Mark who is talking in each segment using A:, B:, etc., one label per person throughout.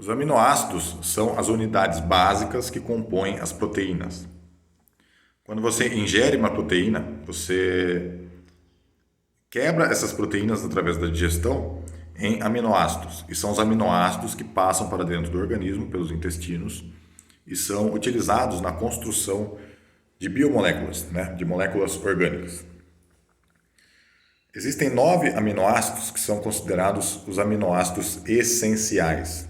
A: Os aminoácidos são as unidades básicas que compõem as proteínas. Quando você ingere uma proteína, você quebra essas proteínas através da digestão em aminoácidos. E são os aminoácidos que passam para dentro do organismo pelos intestinos e são utilizados na construção de biomoléculas, de moléculas orgânicas. Existem 9 aminoácidos que são considerados os aminoácidos essenciais.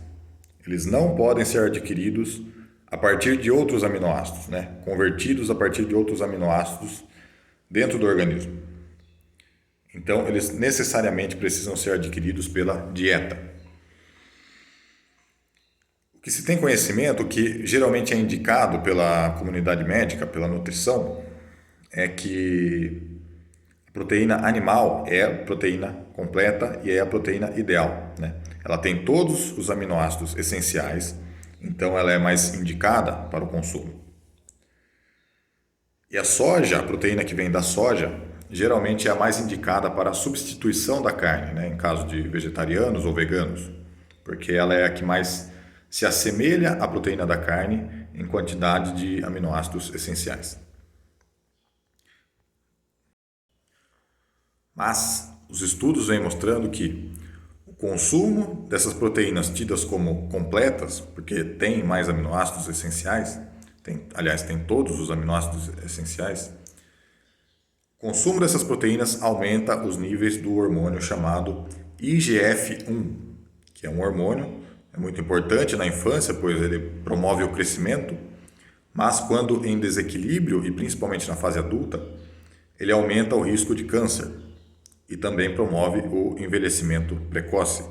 A: Eles não podem ser adquiridos a partir de outros aminoácidos, convertidos a partir de outros aminoácidos dentro do organismo. Então, eles necessariamente precisam ser adquiridos pela dieta. O que se tem conhecimento, que geralmente é indicado pela comunidade médica, pela nutrição, é que a proteína animal é a proteína completa e é a proteína ideal. Ela tem todos os aminoácidos essenciais, então ela é mais indicada para o consumo. E a soja, a proteína que vem da soja, geralmente é a mais indicada para a substituição da carne, em caso de vegetarianos ou veganos, porque ela é a que mais se assemelha à proteína da carne em quantidade de aminoácidos essenciais. Mas os estudos vêm mostrando que o consumo dessas proteínas tidas como completas, porque tem mais aminoácidos essenciais, tem todos os aminoácidos essenciais, o consumo dessas proteínas aumenta os níveis do hormônio chamado IGF-1, que é um hormônio muito importante na infância, pois ele promove o crescimento, mas quando em desequilíbrio, e principalmente na fase adulta, ele aumenta o risco de câncer e também promove o envelhecimento precoce.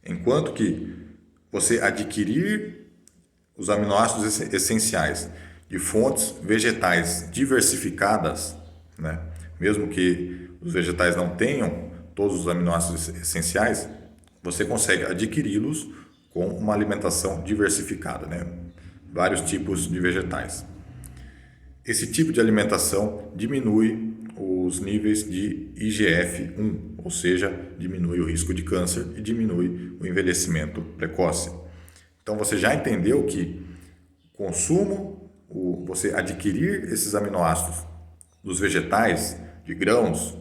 A: Enquanto que você adquirir os aminoácidos essenciais de fontes vegetais diversificadas, mesmo que os vegetais não tenham todos os aminoácidos essenciais, você consegue adquiri-los com uma alimentação diversificada, vários tipos de vegetais. Esse tipo de alimentação diminui os níveis de IGF-1, ou seja, diminui o risco de câncer e diminui o envelhecimento precoce. Então você já entendeu que o consumo, você adquirir esses aminoácidos dos vegetais, de grãos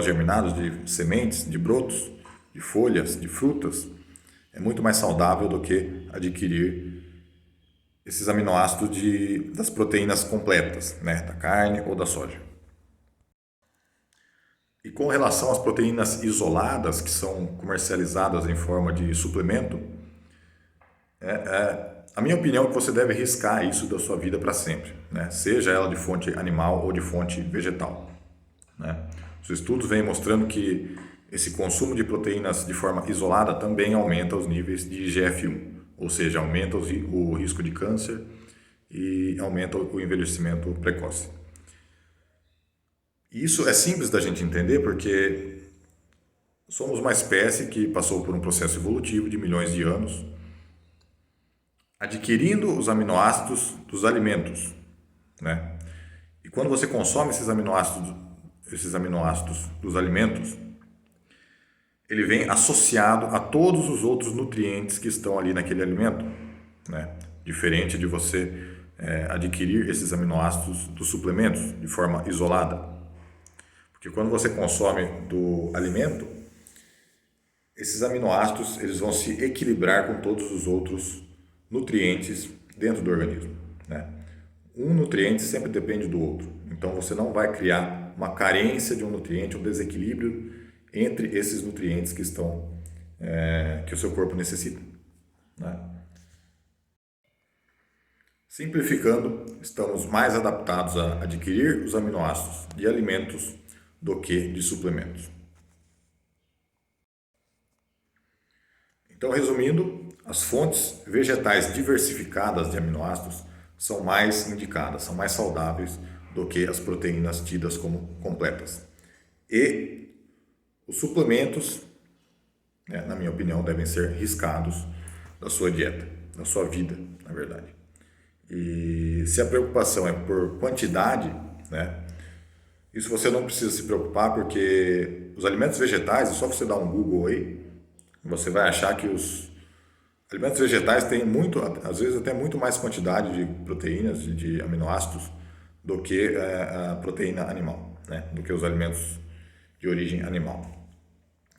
A: germinados, de sementes, de brotos, de folhas, de frutas, é muito mais saudável do que adquirir esses aminoácidos das proteínas completas, da carne ou da soja. E com relação às proteínas isoladas, que são comercializadas em forma de suplemento, a minha opinião é que você deve riscar isso da sua vida para sempre, seja ela de fonte animal ou de fonte vegetal. Os estudos vêm mostrando que esse consumo de proteínas de forma isolada também aumenta os níveis de IGF-1, ou seja, aumenta o risco de câncer e aumenta o envelhecimento precoce. E isso é simples da gente entender porque somos uma espécie que passou por um processo evolutivo de milhões de anos, adquirindo os aminoácidos dos alimentos, E quando você consome esses aminoácidos dos alimentos, ele vem associado a todos os outros nutrientes que estão ali naquele alimento, Diferente de você adquirir esses aminoácidos dos suplementos de forma isolada. Porque quando você consome do alimento, esses aminoácidos eles vão se equilibrar com todos os outros nutrientes dentro do organismo. Um nutriente sempre depende do outro. Então você não vai criar uma carência de um nutriente, um desequilíbrio entre esses nutrientes que o seu corpo necessita. Simplificando, estamos mais adaptados a adquirir os aminoácidos de alimentos do que de suplementos. Então, resumindo, as fontes vegetais diversificadas de aminoácidos são mais indicadas, são mais saudáveis do que as proteínas tidas como completas. E os suplementos, na minha opinião, devem ser riscados da sua dieta, da sua vida, na verdade. E se a preocupação é por quantidade, isso você não precisa se preocupar, porque os alimentos vegetais, é só você dar um Google aí, você vai achar que os Alimentos vegetais têm muito, às vezes até muito mais quantidade de proteínas, de aminoácidos, do que a proteína animal, né? Do que os alimentos de origem animal.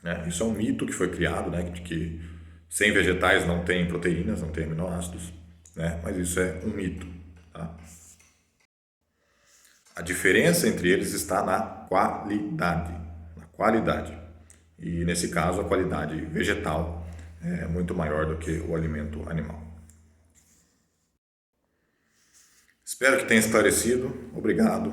A: Né? Isso é um mito que foi criado, né? De que sem vegetais não tem proteínas, não tem aminoácidos, né? Mas isso é um mito. Tá? A diferença entre eles está na qualidade. Na qualidade. E nesse caso, a qualidade vegetal é muito maior do que o alimento animal. Espero que tenha esclarecido. Obrigado.